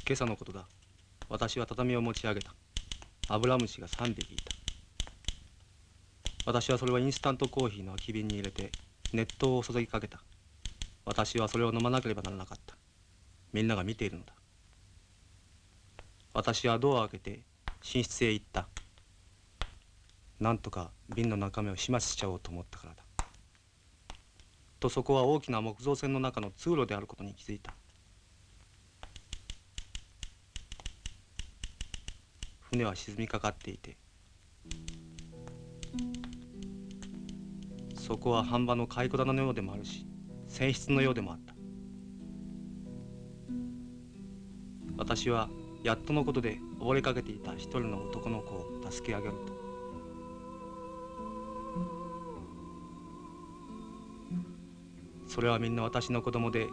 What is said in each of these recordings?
今朝のことだ。私は畳を持ち上げた。アブラムシが3匹いた。私はそれをインスタントコーヒーの空き瓶に入れて熱湯を注ぎかけた。私はそれを飲まなければならなかった。みんなが見ているのだ。私はドアを開けて寝室へ行った。なんとか瓶の中身を始末しちゃおうと思ったからだ。とそこは大きな木造船の中の通路であることに気づいた。船は沈みかかっていて、そこは飯場の蚕棚のようでもあるし、船室のようでもあった。私はやっとのことで溺れかけていた一人の男の子を助け上げると、それはみんな私の子供で、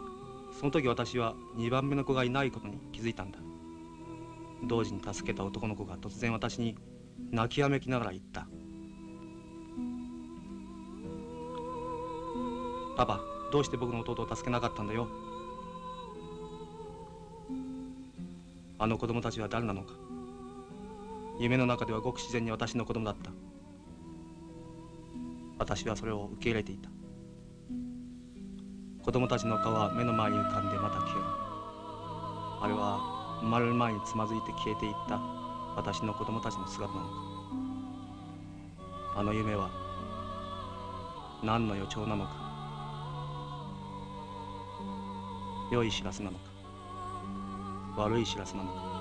その時私は2番目の子がいないことに気づいたんだ。同時に助けた男の子が突然私に泣きわめきながら言った。パパ、どうして僕の弟を助けなかったんだよ。あの子供たちは誰なのか。夢の中ではごく自然に私の子供だった。私はそれを受け入れていた。子供たちの顔は目の前に浮かんでまた消える。あれは生まれる前につまずいて消えていった私の子供たちの姿なのか。あの夢は何の予兆なのか。良い知らせなのか、悪い知らせなのか。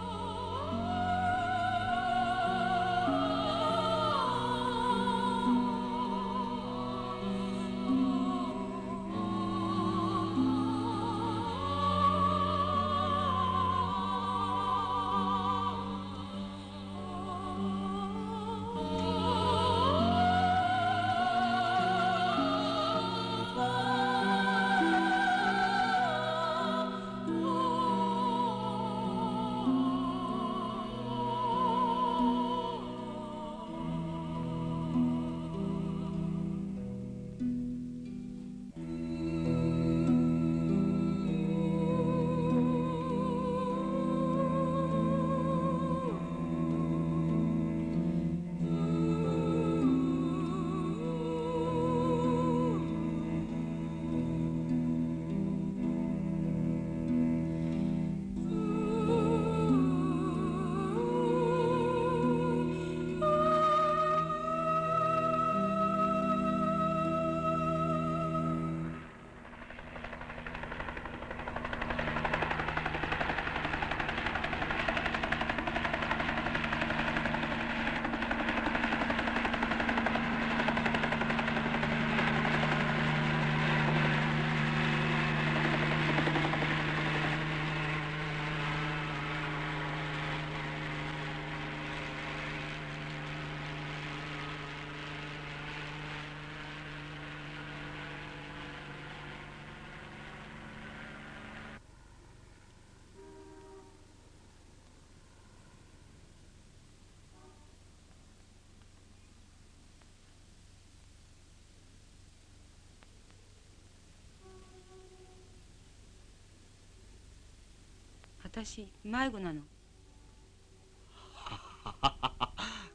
私迷子なの。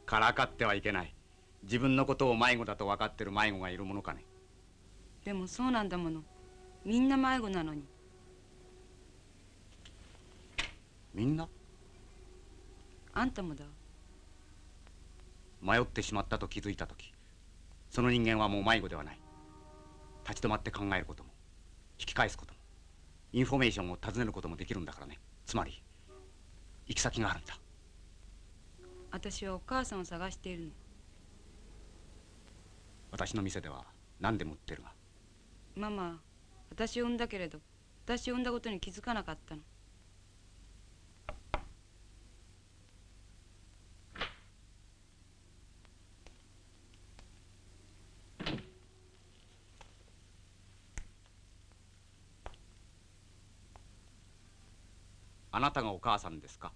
からかってはいけない。自分のことを迷子だと分かってる迷子がいるものかね。でもそうなんだもの。みんな迷子なのに。みんなあんたもだ。迷ってしまったと気づいた時、その人間はもう迷子ではない。立ち止まって考えることも引き返すこともインフォメーションを尋ねることもできるんだからね。つまり行き先があるんだ。私はお母さんを探しているの。私の店では何でも売ってるが。ママ、私を産んだけれど、私を産んだことに気づかなかったの。あなたがお母さんですか？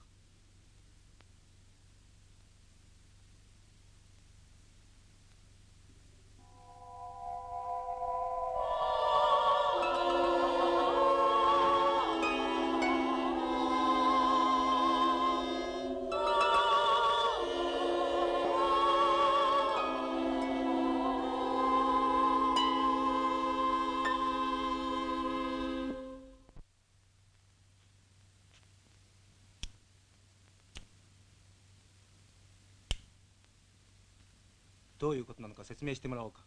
どういうことなのか説明してもらおうか。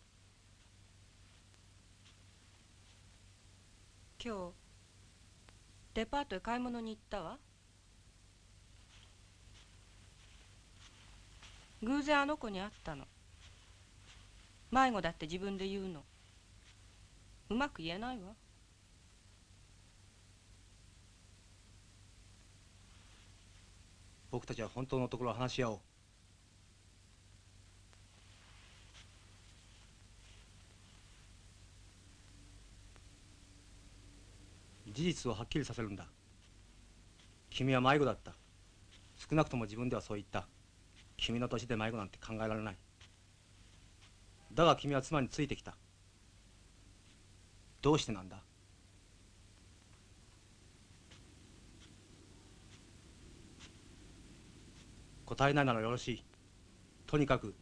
今日デパートへ買い物に行ったわ。偶然あの子に会ったの。迷子だって自分で言うの。うまく言えないわ。僕たちは本当のところを話し合おう。事実をはっきりさせるんだ。君は迷子だった。少なくとも自分ではそう言った。君の年で迷子なんて考えられない。だが君は妻についてきた。どうしてなんだ？答えないならよろしい。とにかく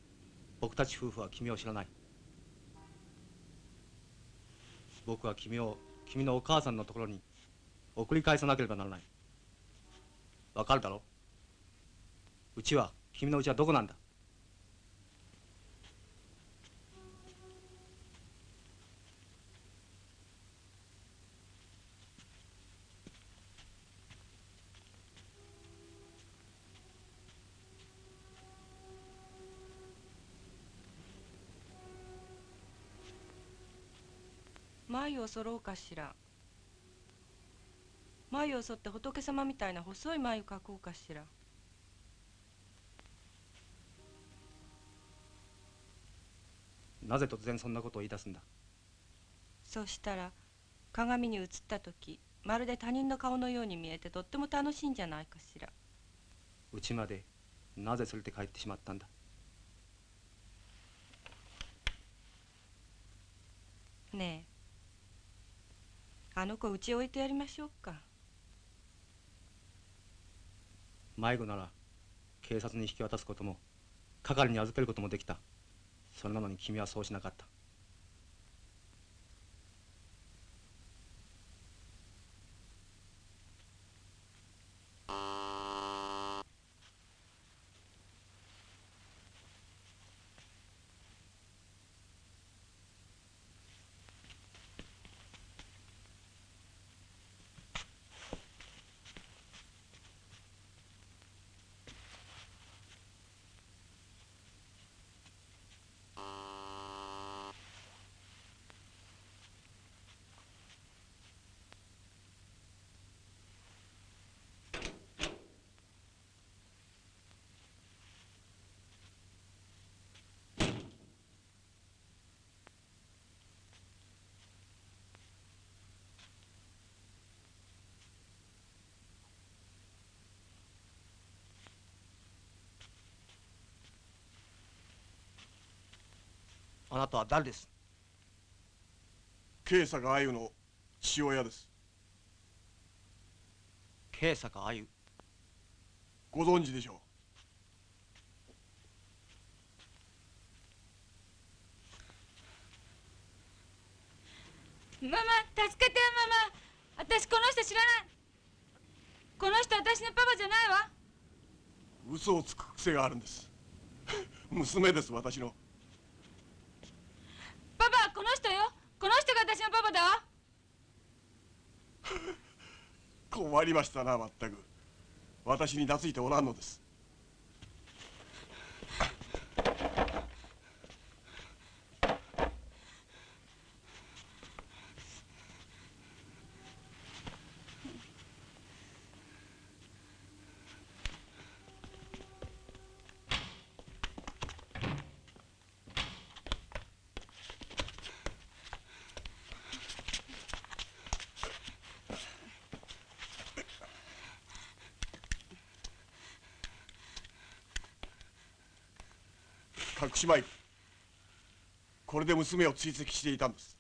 僕たち夫婦は君を知らない。僕は君を君のお母さんのところに送り返さなければならない。わかるだろう？君の家はどこなんだ？眉を剃ろうかしら。眉を剃って仏様みたいな細い眉描こうかしら。なぜ突然そんなことを言い出すんだ？そしたら鏡に映った時まるで他人の顔のように見えてとっても楽しいんじゃないかしら。家までなぜ連れて帰ってしまったんだ？ねえ、あの子うちへ置いてやりましょうか。迷子なら警察に引き渡すことも係に預けることもできた。それなのに君はそうしなかった。あなたは誰です？慶坂鮎の父親です。慶平坂あゆ。ご存知でしょママ、助けてママ。私この人知らない。この人私のパパじゃないわ。う。嘘をつく癖があるんです。娘です、私の。パパはこの人よ。この人が私のパパだわ。困りましたな、まったく。私に懐いておらんのです。隠しまい。これで娘を追跡していたんです。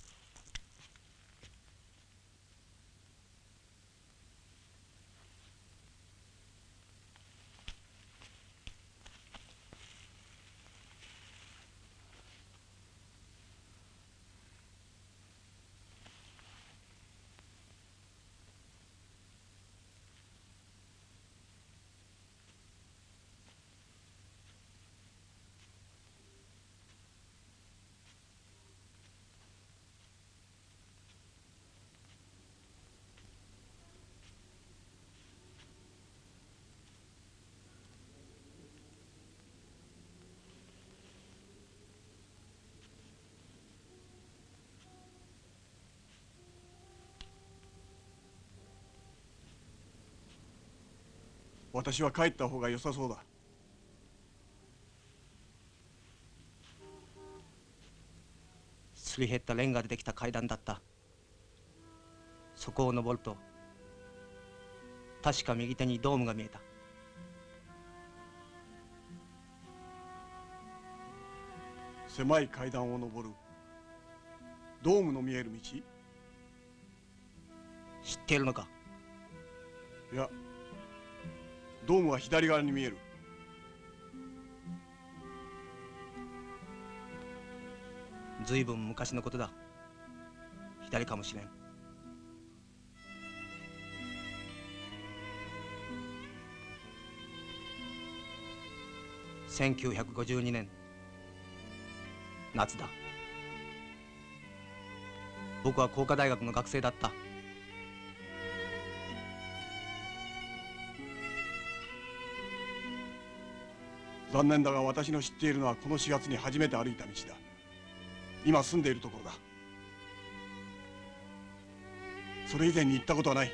私は帰った方が良さそうだ。すり減ったレンガでできた階段だった。そこを登ると確か右手にドームが見えた。狭い階段を登るドームの見える道。知っているのか？いや、ドームは左側に見える。ずいぶん昔のことだ。左かもしれん。1952年夏だ。僕は工科大学の学生だった。残念だが私の知っているのはこの4月に初めて歩いた道だ。今住んでいるところだ。それ以前に行ったことはない。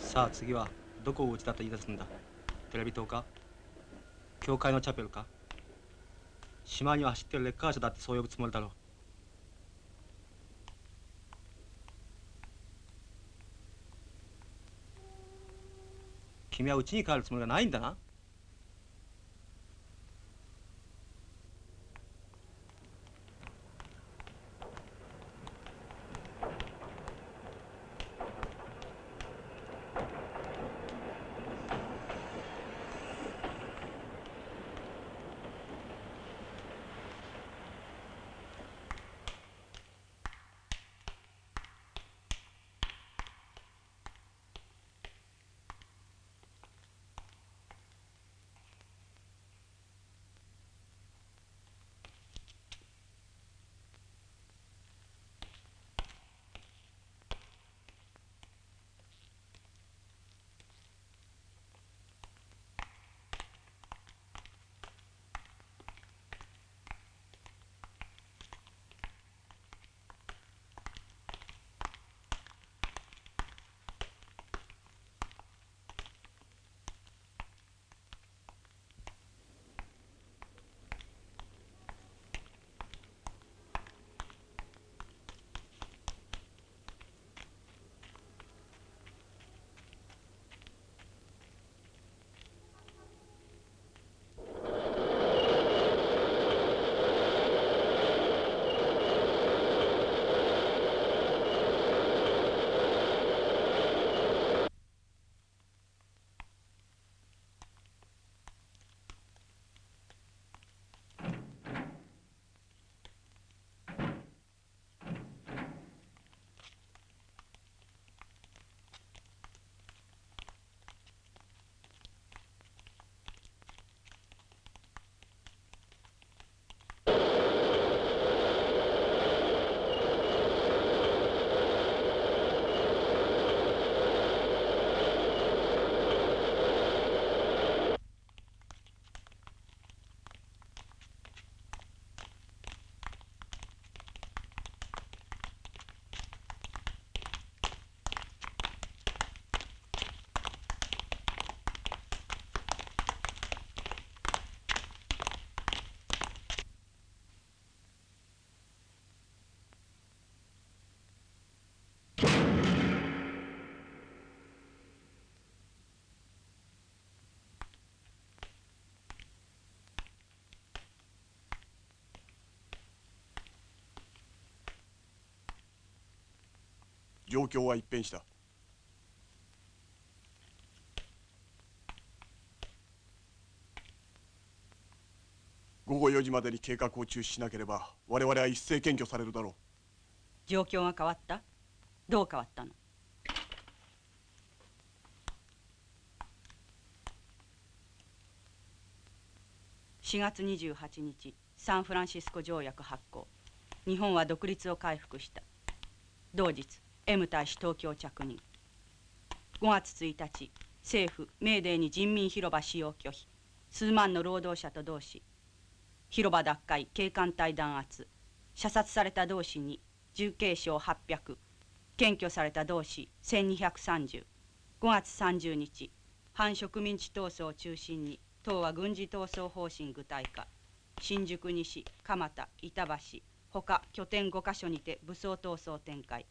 さあ次はどこを打ちだと言い出すんだ。テレビ塔か、教会のチャペルか。島には走ってるレッカー車だってそう呼ぶつもりだろう。君は家に帰るつもりがないんだな。状況は一変した。午後4時までに計画を中止しなければ我々は一斉検挙されるだろう。状況が変わった？どう変わったの？4月28日、サンフランシスコ条約発効。日本は独立を回復した。同日、M 大使東京着任。5月1日、政府メーデーに人民広場使用拒否。数万の労働者と同志。広場奪回、警官隊弾圧。射殺された同志に重軽傷800。検挙された同志1230。5月30日、反植民地闘争を中心に党は軍事闘争方針具体化。新宿西、蒲田、板橋、他拠点5カ所にて武装闘争展開。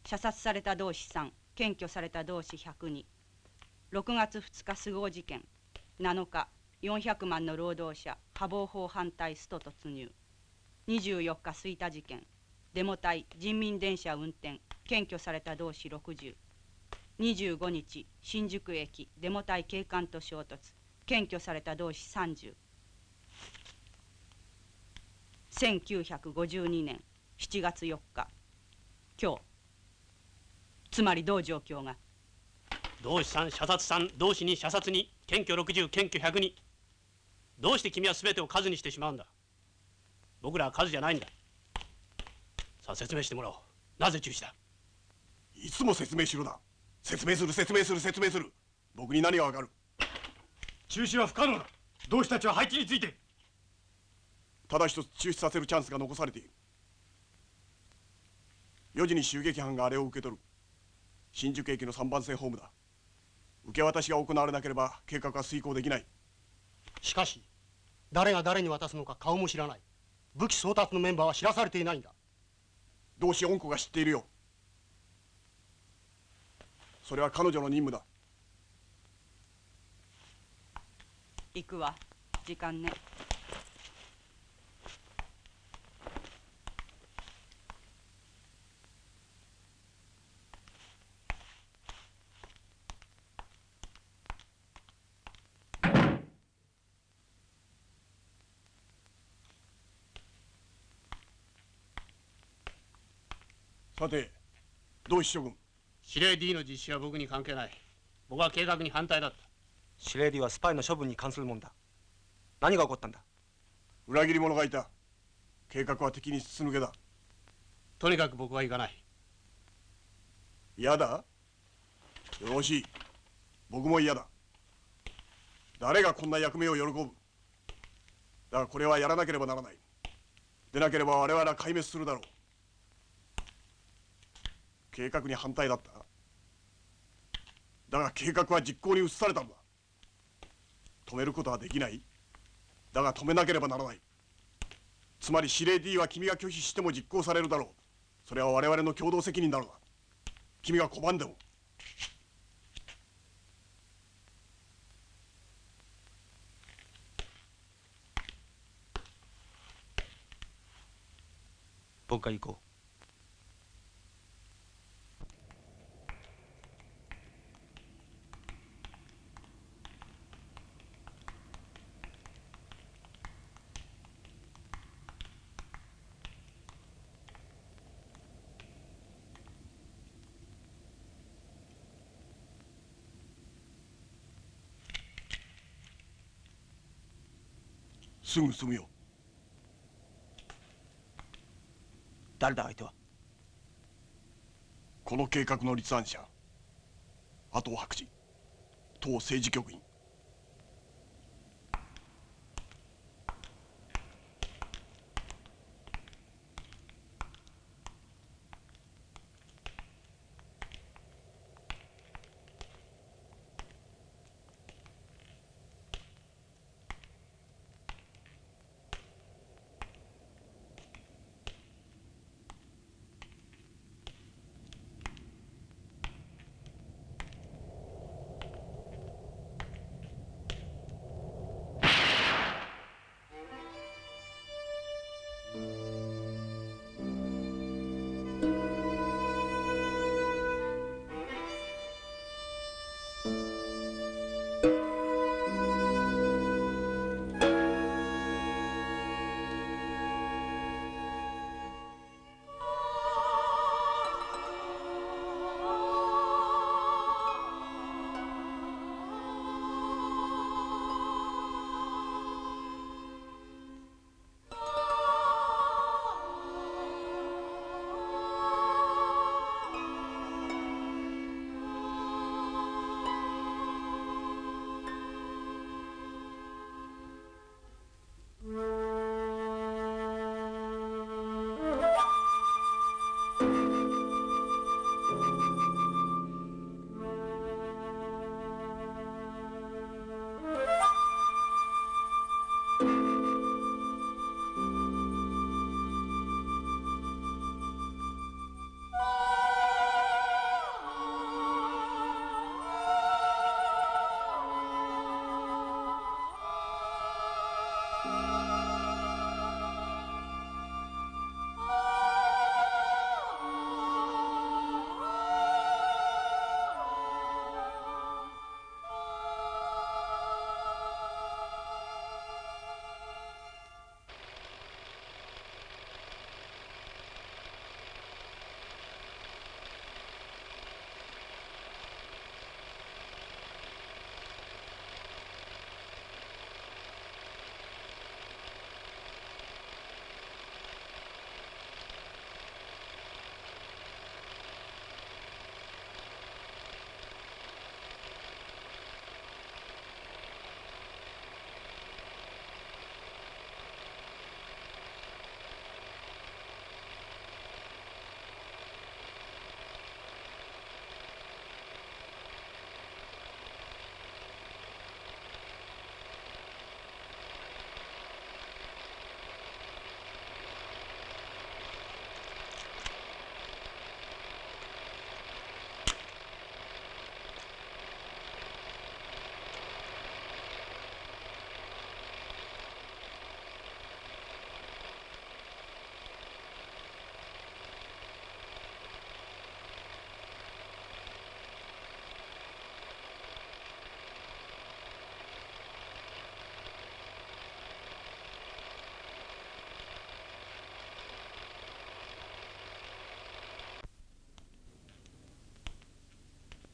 射殺された同志3、検挙された同志102。6月2日菅生事件。7日、400万の労働者、破防法反対スト突入。24日吹田事件。デモ隊、人民電車運転、検挙された同志60。25日、新宿駅、デモ隊警官と衝突、検挙された同志30。1952年7月4日、今日。つまり同状況が。同志3、射殺3、同志2、射殺2、検挙60、検挙102。どうして君は全てを数にしてしまうんだ？僕らは数じゃないんだ。さあ説明してもらおう。なぜ中止だ？いつも説明しろだ。説明する説明する説明する。僕に何がわかる？中止は不可能だ。同志たちは配置について。ただ一つ中止させるチャンスが残されている。4時に襲撃班があれを受け取る。新宿駅の3番線ホームだ。受け渡しが行われなければ計画は遂行できない。しかし誰が誰に渡すのか顔も知らない。武器送達のメンバーは知らされていないんだ。同志恩子が知っているよ。それは彼女の任務だ。行くわ。時間ね。さて、同志諸君。司令 D の実施は僕に関係ない。僕は計画に反対だった。司令 D はスパイの処分に関するもんだ。何が起こったんだ？裏切り者がいた。計画は敵に筒抜けだ。とにかく僕は行かない。嫌だ？よろしい。僕も嫌だ。誰がこんな役目を喜ぶ？だがこれはやらなければならない。でなければ我々は壊滅するだろう。計画に反対だった。だが計画は実行に移されたんだ。止めることはできない。だが止めなければならない。つまり司令 D は君が拒否しても実行されるだろう。それは我々の共同責任だろうが。君が拒んでも。僕が行こう。すぐ済むよ。誰だ相手は？この計画の立案者、阿藤博士、党政治局員。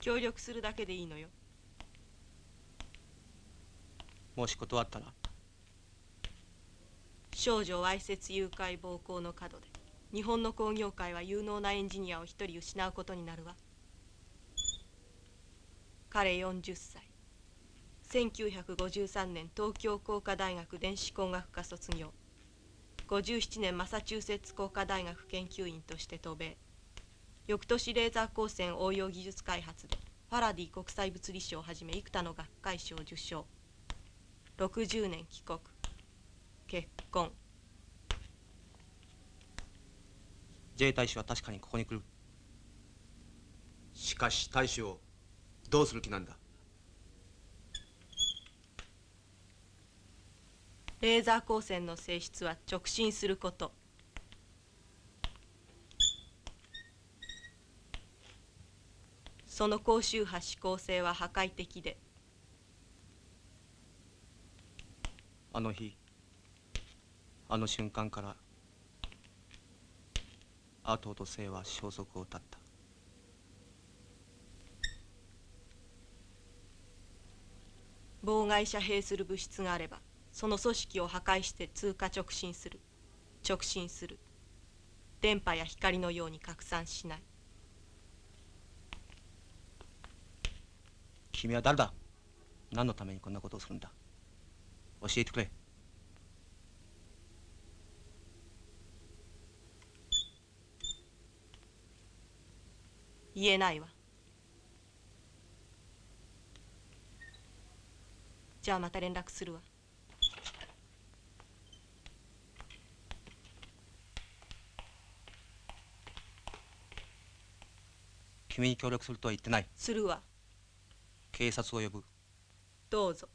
協力するだけでいいのよ。もし断ったら？少女わいせつ誘拐暴行の角で日本の工業界は有能なエンジニアを一人失うことになるわ。彼40歳。1953年東京工科大学電子工学科卒業。57年マサチューセッツ工科大学研究員として渡米。翌年レーザー光線応用技術開発でファラディ国際物理賞をはじめ幾多の学会賞を受賞。60年帰国。結婚。J 大使は確かにここに来る。しかし大使をどうする気なんだ？レーザー光線の性質は直進すること。その高周波指向性は破壊的で、あの日、あの瞬間からアトと性は消息を絶った。妨害遮蔽する物質があればその組織を破壊して通過直進する。直進する。電波や光のように拡散しない。君は誰だ？何のためにこんなことをするんだ？教えてくれ。言えないわ。じゃあまた連絡するわ。君に協力するとは言ってない。するわ。警察を呼ぶ。どうぞ。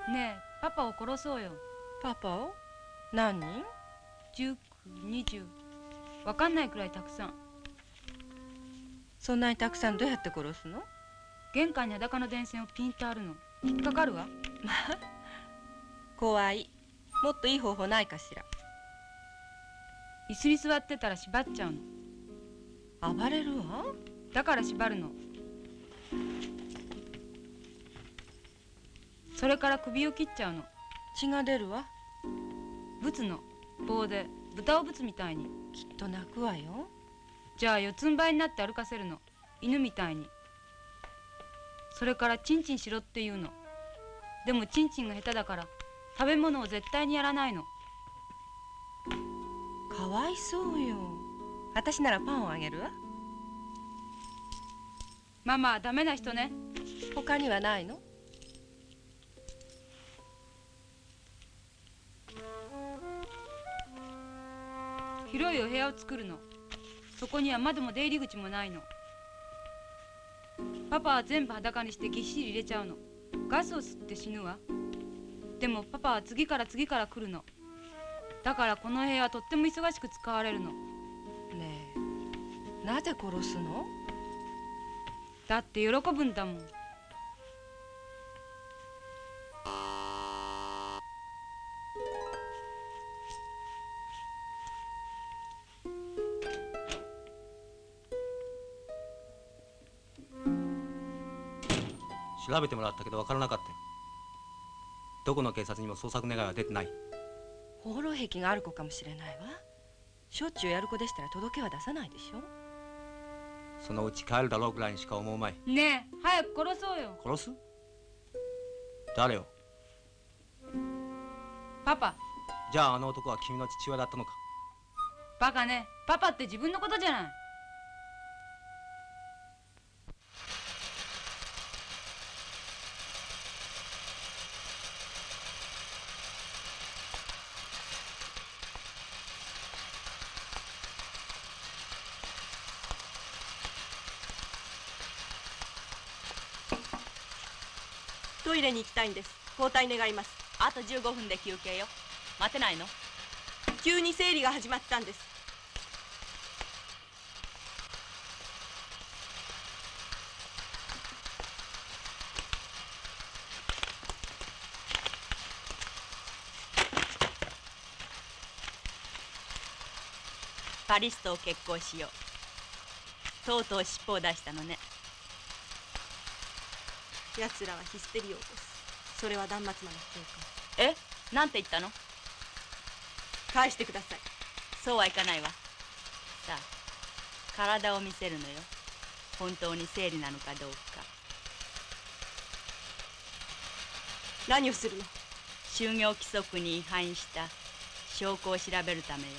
ねえ、パパを殺そうよ。パパを？何人？19、20。わかんないくらいたくさん。そんなにたくさんどうやって殺すの？玄関に裸の電線をピンとあるの。引っかかるわ。まあ、怖い。もっといい方法ないかしら。椅子に座ってたら縛っちゃうの。暴れるわ。だから縛るの。それから首を切っちゃうの。血が出るわ。ブツの棒で豚をぶつみたいに。きっと泣くわよ。じゃあ四つん這いになって歩かせるの。犬みたいに。それからチンチンしろって言うの。でもチンチンが下手だから食べ物を絶対にやらないの。かわいそうよ。私ならパンをあげるわ。ママはダメな人ね。他にはないの？広いお部屋を作るの。そこには窓も出入り口もないの。パパは全部裸にしてぎっしり入れちゃうの。ガスを吸って死ぬわ。でもパパは次から次から来るの。だからこの部屋はとっても忙しく使われるの。ねえ、なぜ殺すの？だって喜ぶんだもん。調べてもらったけど分からなかったよ。どこの警察にも捜索願いは出てない。放浪癖がある子かもしれないわ。しょっちゅうやる子でしたら届けは出さないでしょ。そのうち帰るだろうぐらいにしか思うまい。ねえ、早く殺そうよ。殺す？誰を？パパ。じゃああの男は君の父親だったのか？バカね。パパって自分のことじゃない。トイレに行きたいんです。交代願います。あと15分で休憩よ。待てないの？急に生理が始まったんです。パリスと結婚しよう。とうとう尻尾を出したのね。奴らはヒステリーを起こす。それは断末魔の教え、なんて言ったの？官。返してください。そうはいかないわ。さあ、体を見せるのよ。本当に生理なのかどうか。何をするの？就業規則に違反した証拠を調べるためよ。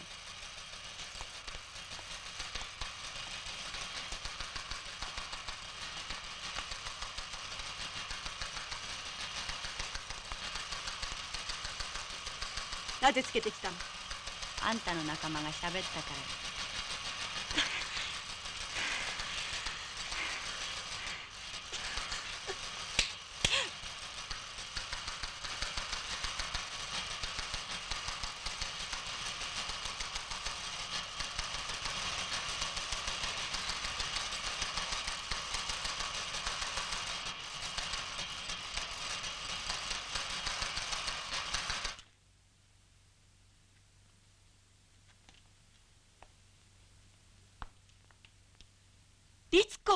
なぜつけてきたの？あんたの仲間が喋ったからよ。律子。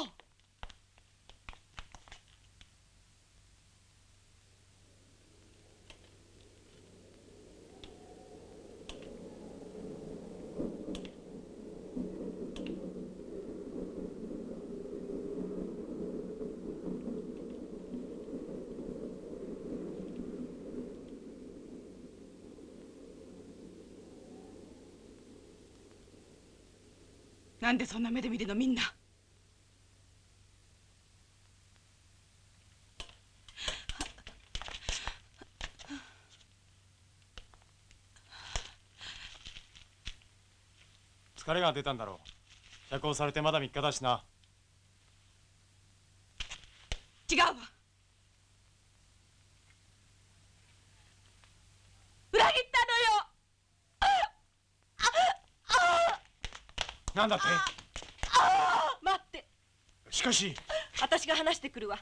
なんでそんな目で見るのみんな。疲れが出たんだろう。釈放されてまだ3日だしな。違うわ。裏切ったのよ。なんだって？待って。しかし私が話してくるわ。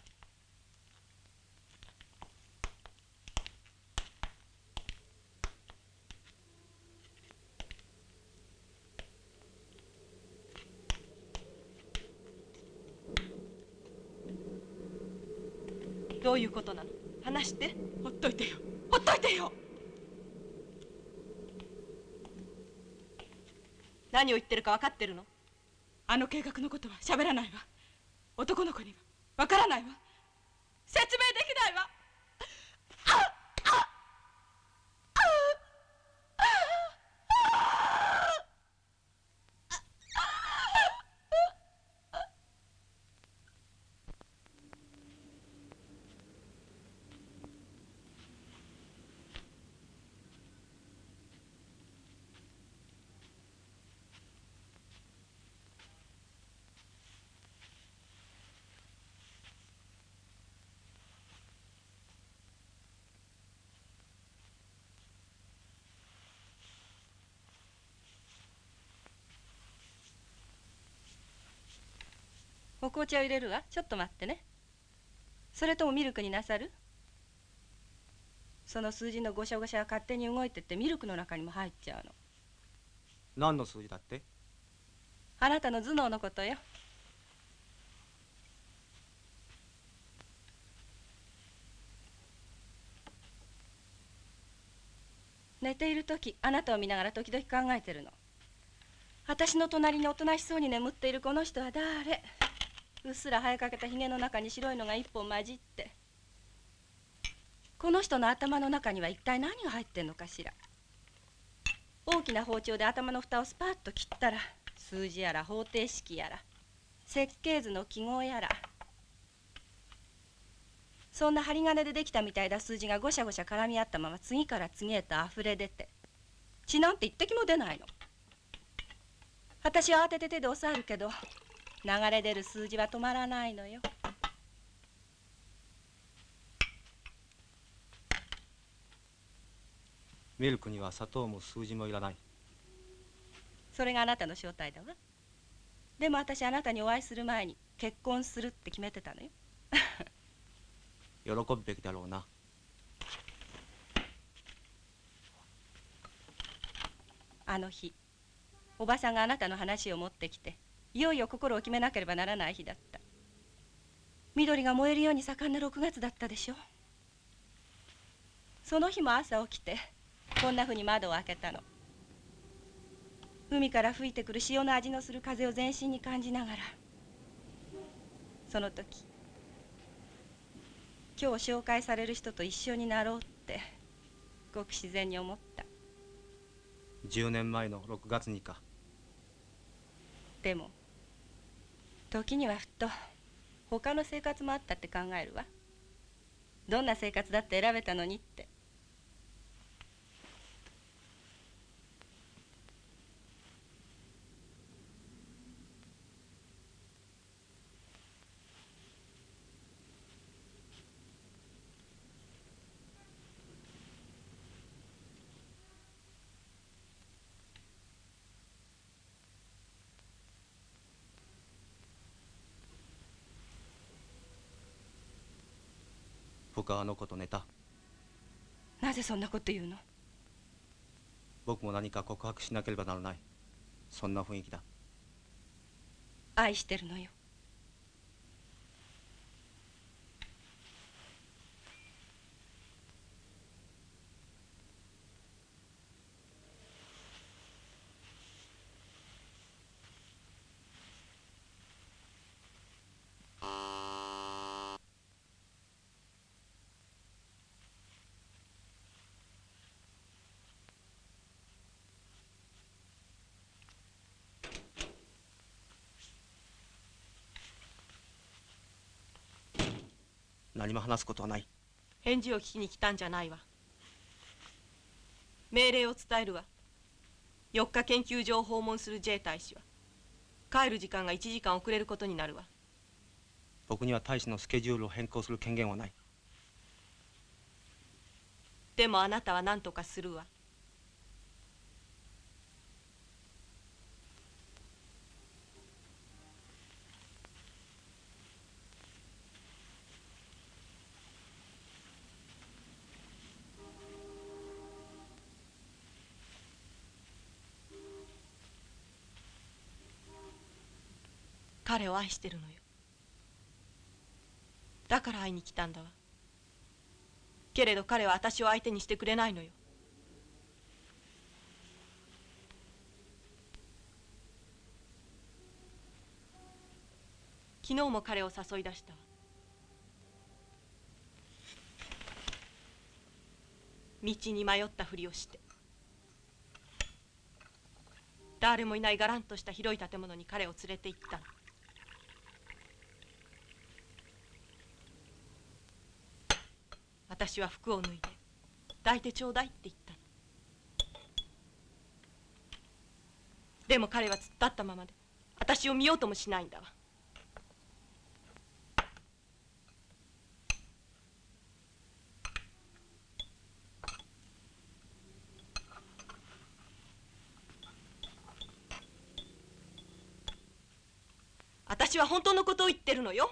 どういうことなの？話して。ほっといてよ、ほっといてよ。何を言ってるか分かってるの？あの計画のことは喋らないわ。男の子にはわからないわ。説明できないわ。お紅茶を入れるわ。ちょっと待ってね。それともミルクになさる？その数字のゴシャゴシャが勝手に動いてってミルクの中にも入っちゃうの。何の数字だって？あなたの頭脳のことよ。寝ている時あなたを見ながら時々考えてるの。私の隣におとなしそうに眠っているこの人は誰？うっすら生えかけたひげの中に白いのが一本混じって、この人の頭の中には一体何が入ってんのかしら。大きな包丁で頭の蓋をスパッと切ったら、数字やら方程式やら設計図の記号やら、そんな針金でできたみたいな数字がごしゃごしゃ絡み合ったまま次から次へとあふれ出て、血なんて一滴も出ないの。私は慌てて手で押さえるけど、流れ出る数字は止まらないのよ。ミルクには砂糖も数字もいらない。それがあなたの正体だわ。でも私あなたにお会いする前に結婚するって決めてたのよ。喜ぶべきだろうな。あの日おばさんがあなたの話を持ってきて、いよいよ心を決めなければならない日だった。緑が燃えるように盛んな6月だったでしょ。その日も朝起きてこんなふうに窓を開けたの。海から吹いてくる潮の味のする風を全身に感じながら、その時今日紹介される人と一緒になろうってごく自然に思った。10年前の6月にか。でも時にはふと他の生活もあったって考えるわ。どんな生活だって選べたのにって。僕はあの子と寝た。なぜそんなこと言うの？僕も何か告白しなければならない、そんな雰囲気だ。愛してるのよ。何も話すことはない。返事を聞きに来たんじゃないわ。命令を伝えるわ。4日研究所を訪問する J 大使は帰る時間が1時間遅れることになるわ。僕には大使のスケジュールを変更する権限はない。でもあなたは何とかするわ。彼を愛してるのよ。だから会いに来たんだわ。けれど彼は私を相手にしてくれないのよ。昨日も彼を誘い出したわ。道に迷ったふりをして、誰もいないがらんとした広い建物に彼を連れて行ったの。私は服を脱いで抱いてちょうだいって言ったの。でも彼は突っ立ったままで私を見ようともしないんだわ。私は本当のことを言ってるのよ。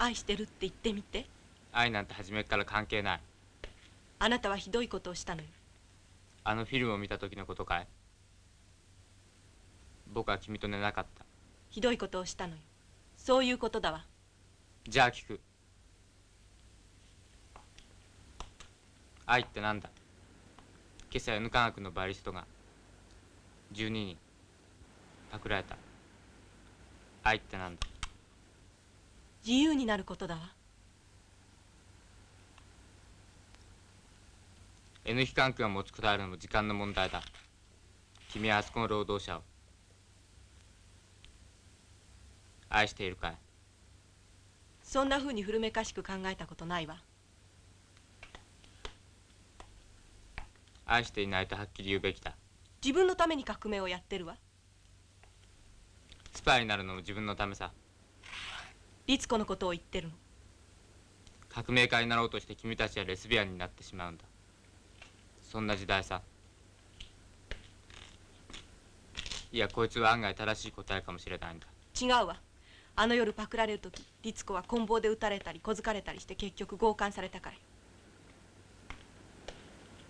愛してるって言ってみて。愛なんて初めから関係ない。あなたはひどいことをしたのよ。あのフィルムを見た時のことかい？僕は君と寝なかった。ひどいことをしたのよ。そういうことだわ。じゃあ聞く。愛ってなんだ？今朝 N 科学のバリストが12人パクられた。愛ってなんだ？自由になることだわ。N 飛行機が持ちこたえるのも時間の問題だ。君はあそこの労働者を愛しているかい？そんなふうに古めかしく考えたことないわ。愛していないとはっきり言うべきだ。自分のために革命をやってるわ。スパイになるのも自分のためさ。律子のことを言ってるの。革命家になろうとして君たちはレスビアンになってしまうんだ。そんな時代さ。いや、こいつは案外正しい答えかもしれないんだ。違うわ。あの夜パクられる時、律子は棍棒で撃たれたり小づかれたりして結局強姦されたからよ。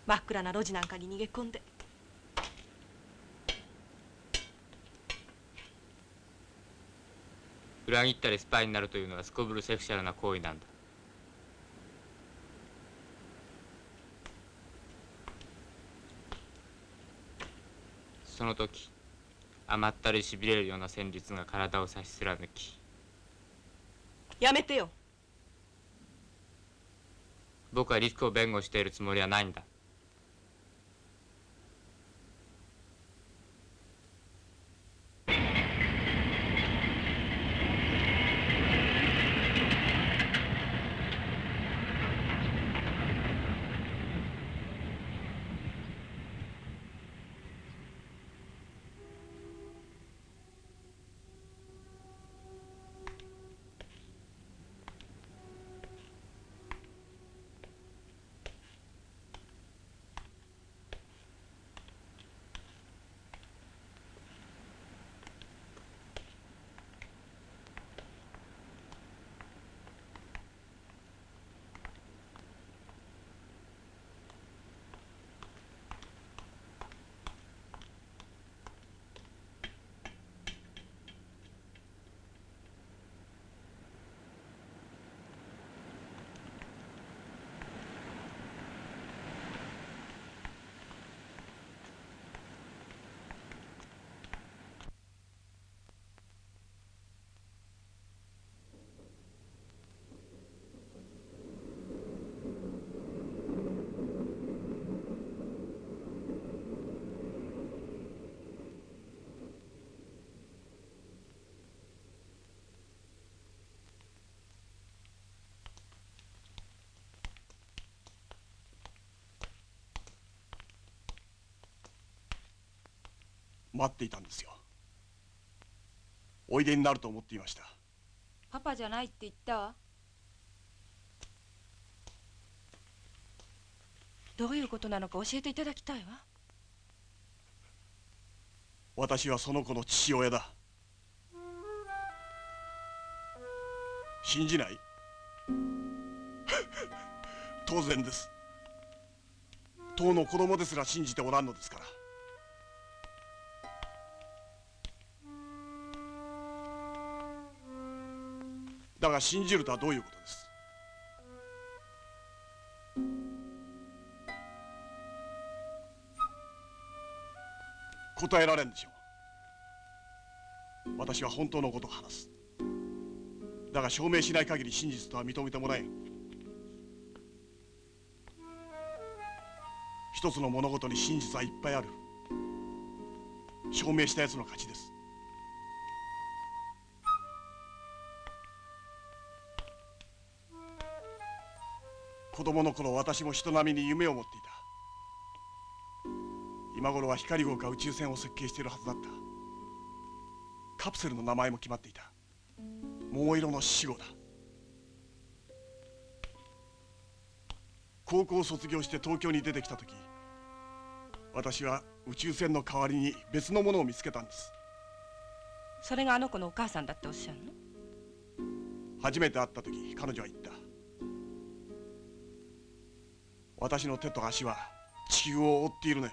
真っ暗な路地なんかに逃げ込んで。裏切ったりスパイになるというのはすこぶるセクシャルな行為なんだ。その時甘ったりしびれるような旋律が体を差し貫き。やめてよ。僕は律子を弁護しているつもりはないんだ。待っていたんですよ。おいでになると思っていました。パパじゃないって言ったわ。どういうことなのか教えていただきたいわ。私はその子の父親だ。信じない？当然です。当の子供ですら信じておらんのですから。だが信じるとはどういうことです？答えられんでしょう。私は本当のことを話す。だが証明しない限り真実とは認めてもらえん。一つの物事に真実はいっぱいある。証明したやつの勝ちです。子供の頃、私も人並みに夢を持っていた。今頃は光号か宇宙船を設計しているはずだった。カプセルの名前も決まっていた。桃色の死後だ。高校を卒業して東京に出てきた時、私は宇宙船の代わりに別のものを見つけたんです。それがあの子のお母さんだっておっしゃるの？初めて会った時彼女は言った。私の手と足は地球を覆っているのよ。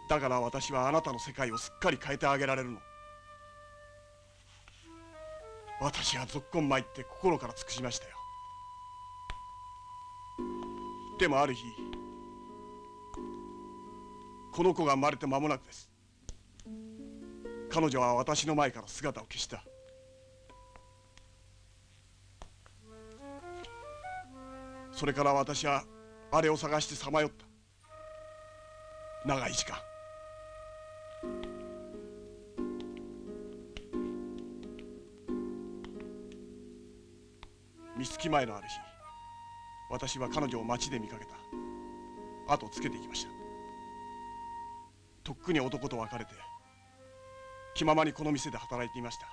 だから私はあなたの世界をすっかり変えてあげられるの。私はぞっこん参って心から尽くしましたよ。でもある日、この子が生まれて間もなくです。彼女は私の前から姿を消した。それから私はあれを探してさまよった。長い時間。三月前のある日、私は彼女を街で見かけた。後をつけていきました。とっくに男と別れて気ままにこの店で働いていました。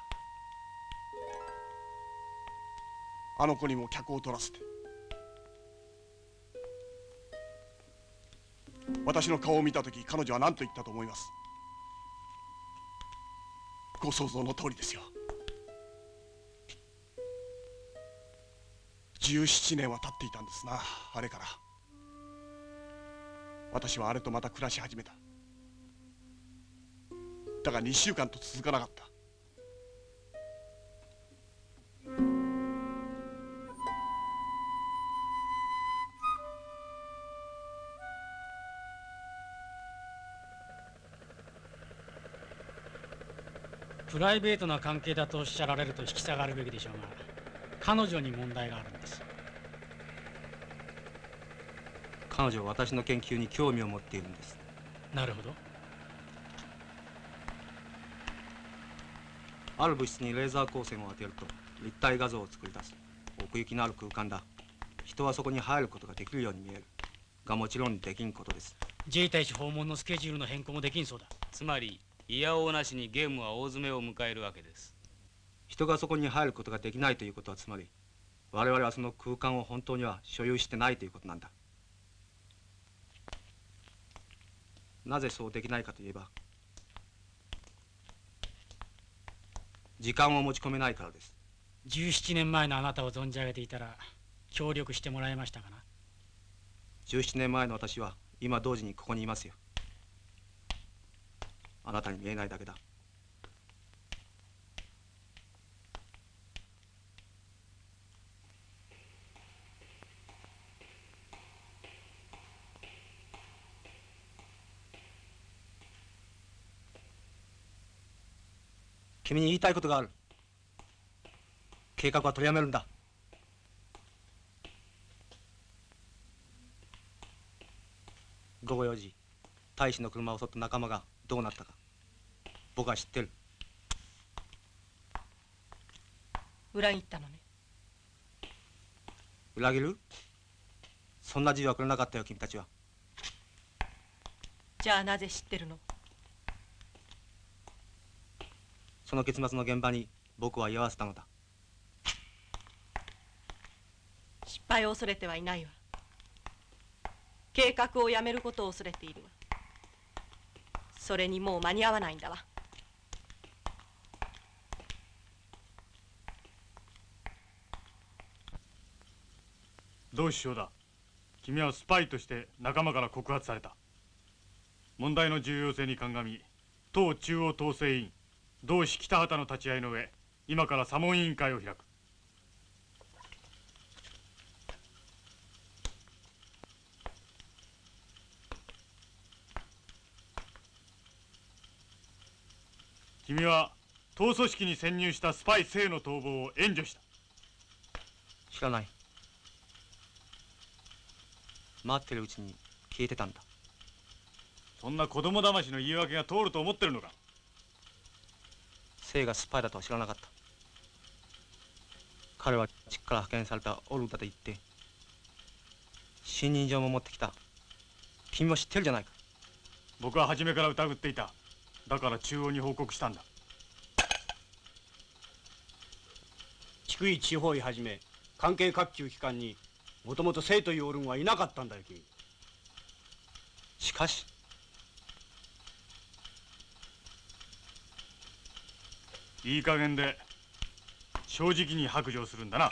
あの子にも客を取らせて。私の顔を見た時、彼女は何と言ったと思います？ご想像の通りですよ。17年は経っていたんですな、あれから。私はあれとまた暮らし始めた。だが2週間と続かなかった。プライベートな関係だとおっしゃられると引き下がるべきでしょうが、彼女に問題があるんです。彼女は私の研究に興味を持っているんです。なるほど。ある物質にレーザー光線を当てると立体画像を作り出す奥行きのある空間だ。人はそこに入ることができるように見えるが、もちろんできんことです。自衛隊士訪問のスケジュールの変更もできんそうだ。つまりいやおうなしにゲームは大詰めを迎えるわけです。人がそこに入ることができないということは、つまり我々はその空間を本当には所有してないということなんだ。なぜそうできないかといえば、時間を持ち込めないからです。17年前のあなたを存じ上げていたら協力してもらえましたかな。17年前の私は今同時にここにいますよ。あなたに見えないだけだ。君に言いたいことがある。計画は取りやめるんだ。午後4時、大使の車を襲った仲間がどうなったか僕は知ってる。裏切ったのね。裏切る？そんな自由はくれなかったよ、君たちは。じゃあなぜ知ってるの？その結末の現場に僕は居合わせたのだ。失敗を恐れてはいないわ。計画をやめることを恐れているわ。それにもう間に合わないんだわ。同志将だ。君はスパイとして仲間から告発された。問題の重要性に鑑み、党中央統制委員同志北畑の立ち会いの上、今から査問委員会を開く。君は党組織に潜入したスパイ生の逃亡を援助した。知らない。待ってるうちに消えてたんだ。そんな子供騙しの言い訳が通ると思ってるのか。生がスパイだとは知らなかった。彼は地区から派遣されたオルだと言って信任状も持ってきた。君も知ってるじゃないか。僕は初めから疑っていた。だから中央に報告したんだ。筑井地方医はじめ関係各級機関にもともと生というオルゴはいなかったんだよ君。しかしいい加減で正直に白状するんだな。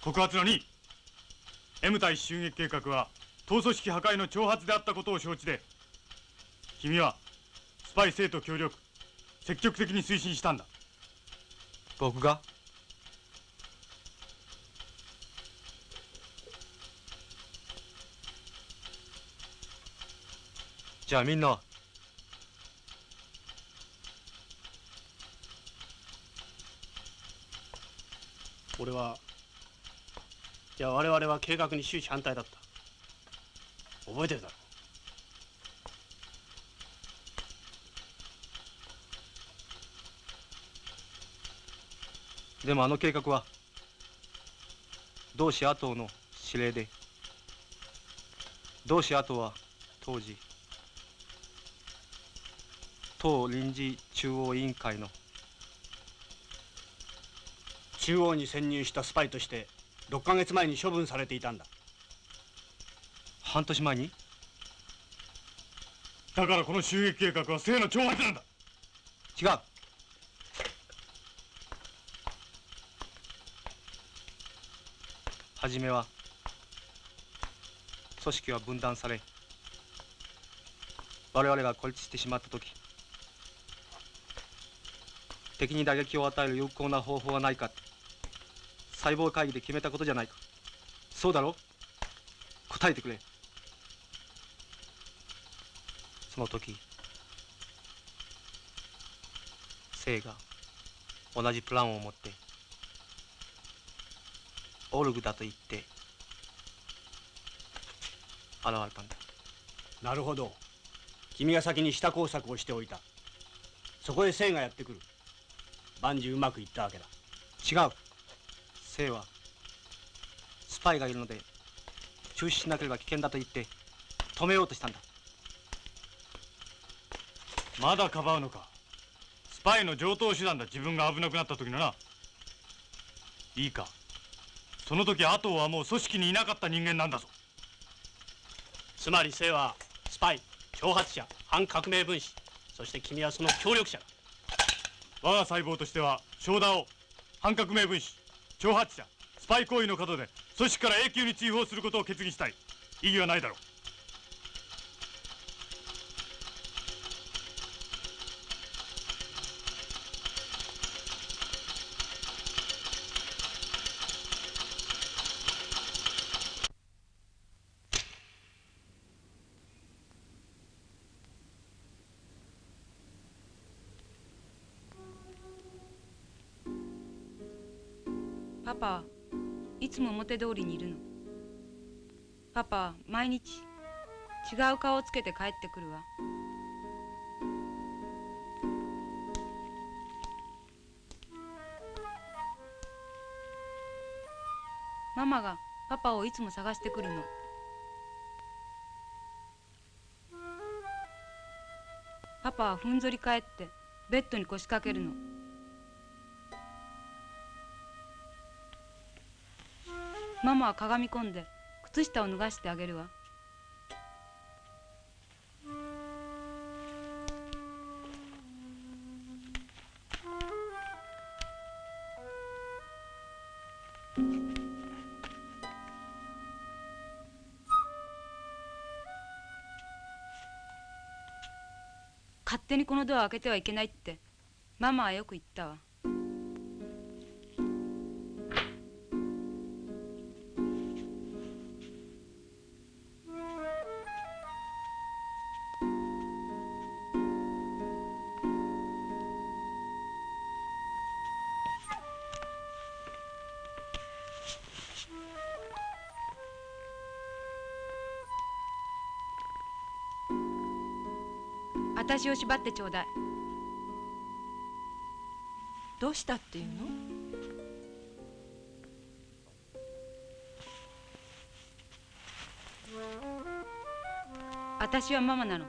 告発の2、M 隊襲撃計画は党組織破壊の挑発であったことを承知で、君はスパイ生と協力積極的に推進したんだ。僕が？じゃあみんな我々は計画に終始反対だった。覚えてるだろう。でもあの計画は同志野党の指令で、同志野党は当時党臨時中央委員会の中央に潜入したスパイとして6ヶ月前に処分されていたんだ。半年前に？だからこの襲撃計画は正の挑発なんだ。違う。初めは組織は分断され、我々が孤立してしまった時、敵に打撃を与える有効な方法はないか、細胞会議で決めたことじゃないか。そうだろう？答えてくれ。その時生が同じプランを持ってオルグだと言って現れたんだ。なるほど。君が先に下工作をしておいた。そこへ生がやってくる。万事うまくいったわけだ。違う。生はスパイがいるので中止しなければ危険だと言って止めようとしたんだ。まだかばうのか。スパイの常套手段だ。自分が危なくなった時のな。いいか、その時アトーはもう組織にいなかった人間なんだぞ。つまり生はスパイ、挑発者、反革命分子、そして君はその協力者だ。我が細胞としては正田を反革命分子、挑発者、スパイ行為の角で組織から永久に追放することを決議したい。異議はないだろう。パパいつも表通りにいるの。パパ毎日違う顔をつけて帰ってくるわ。ママがパパをいつも探してくるの。パパはふんぞり返ってベッドに腰掛けるの。ママはかがみ込んで靴下を脱がしてあげるわ。勝手にこのドアを開けてはいけないってママはよく言ったわ。私を縛ってちょうだい。どうしたっていうの？私はママなの。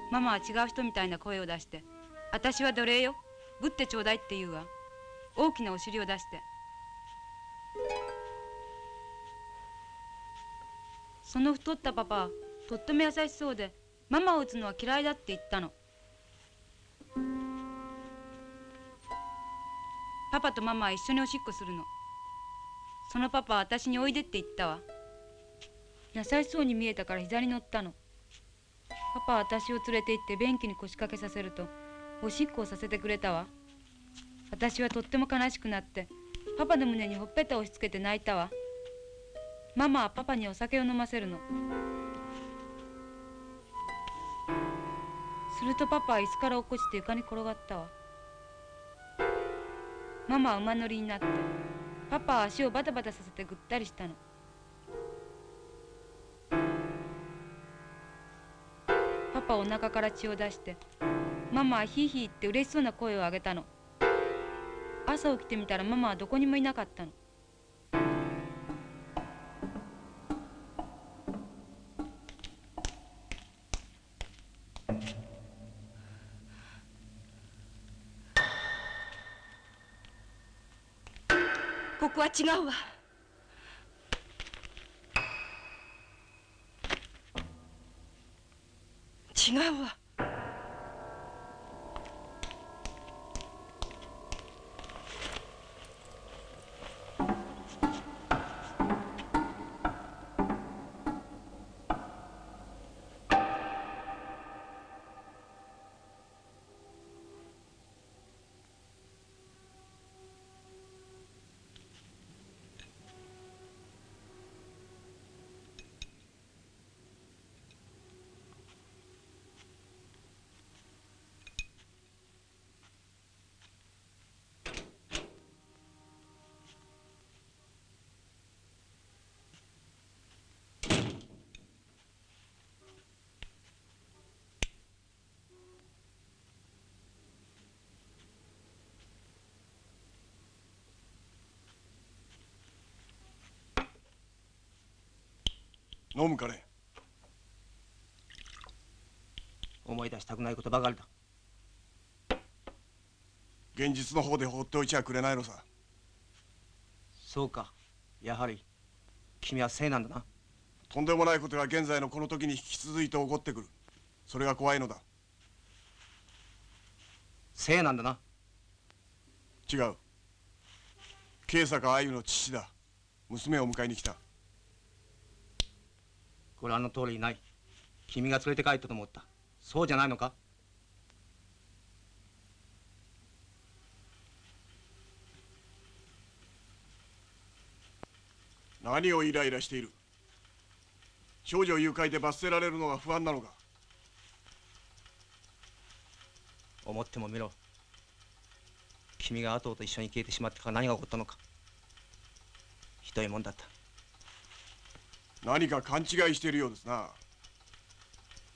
ママは違う人みたいな声を出して、私は奴隷よ、ぶってちょうだいって言うわ。大きなお尻を出して。その太ったパパはとっても優しそうで、ママを打つのは嫌いだって言ったの。パパとママは一緒におしっこするの。そのパパは私においでって言ったわ。優しそうに見えたから膝に乗ったの。パパは私を連れて行って便器に腰掛けさせるとおしっこをさせてくれたわ。私はとっても悲しくなってパパの胸にほっぺたを押し付けて泣いたわ。ママはパパにお酒を飲ませるの。するとパパは椅子から落っこちて床に転がったわ。ママは馬乗りになってパパは足をバタバタさせてぐったりしたの。パパはお腹から血を出してママはヒーヒーって嬉しそうな声を上げたの。朝起きてみたらママはどこにもいなかったの。ここは違うわ。違うわ。飲むかね。思い出したくないことばかりだ。現実の方で放っておいちゃくれないのさ。そうか、やはり君は聖なんだな。とんでもないことが現在のこの時に引き続いて起こってくる。それが怖いのだ。聖なんだな。違う。慶坂あゆの父だ。娘を迎えに来た。ご覧の通りいない。君が連れて帰ったと思った。そうじゃないのか？何をイライラしている？少女誘拐で罰せられるのが不安なのか？思ってもみろ。君がアトウと一緒に消えてしまってから何が起こったのか。ひどいもんだった。何か勘違いしているようですな。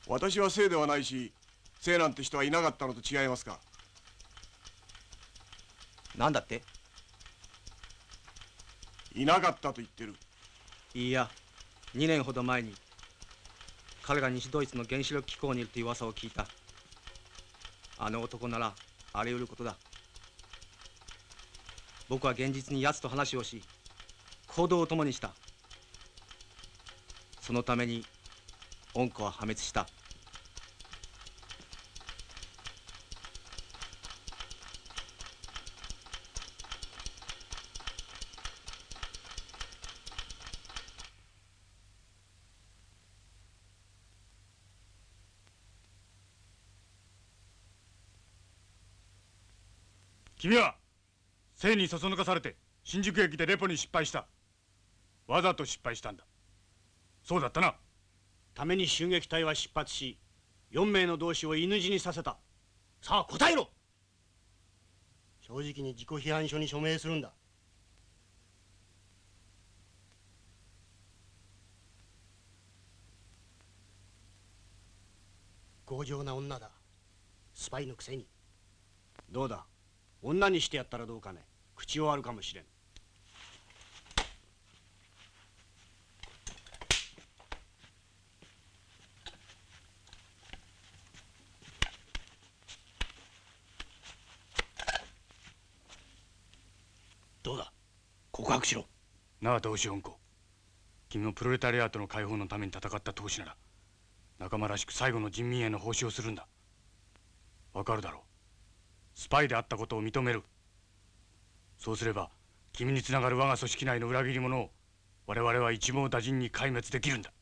私は聖ではないし、聖なんて人はいなかったのと違いますか？何だって？いなかったと言ってる。いいや、2年ほど前に彼が西ドイツの原子力機構にいるという噂を聞いた。あの男ならあり得ることだ。僕は現実に奴と話をし行動を共にした。そのために恩子は破滅した。君は聖にそそのかされて新宿駅でレポに失敗した。わざと失敗したんだ。そうだったな。ために襲撃隊は出発し、4名の同志を犬死にさせた。さあ答えろ。正直に自己批判書に署名するんだ。強情な女だ。スパイのくせに。どうだ、女にしてやったらどうかね。口を割るかもしれん。どうだ、告白しろ。なあ同志恩子、君もプロレタリアートの解放のために戦った闘士なら仲間らしく最後の人民への奉仕をするんだ。わかるだろう。スパイであったことを認める。そうすれば君につながる我が組織内の裏切り者を我々は一網打尽に壊滅できるんだ。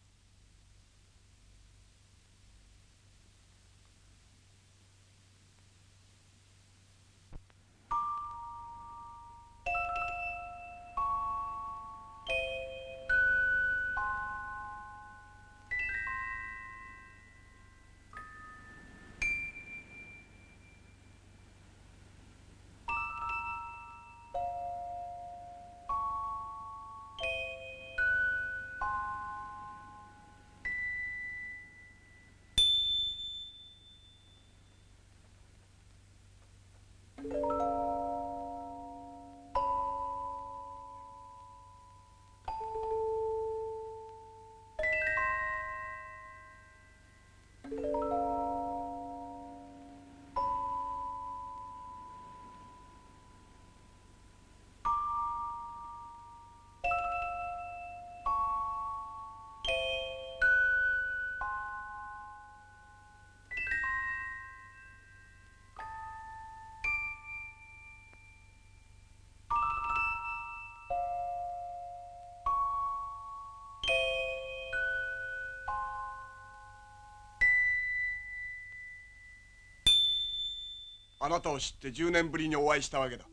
あなたを知って10年ぶりにお会いしたわけだ。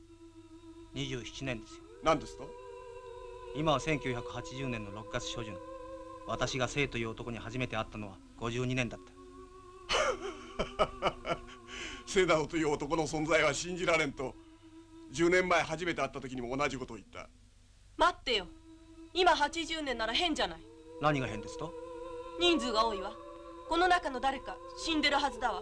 27年ですよ。何ですと？今は1980年の6月初旬、私が生という男に初めて会ったのは52年だった。生などという男の存在は信じられんと10年前初めて会った時にも同じことを言った。待ってよ、今80年なら変じゃない。何が変ですと？人数が多いわ。この中の誰か死んでるはずだわ。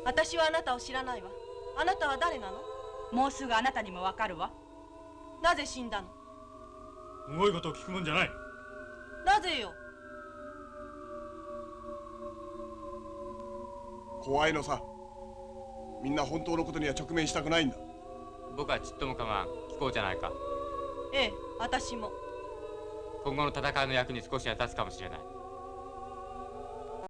私はあなたを知らないわ。あなたは誰なの？もうすぐあなたにもわかるわ。なぜ死んだの？すごいことを聞くもんじゃない。なぜよ。怖いのさ。みんな本当のことには直面したくないんだ。僕はちっとも構わん。聞こうじゃないか。ええ、私も。今後の戦いの役に少しは立つかもしれない。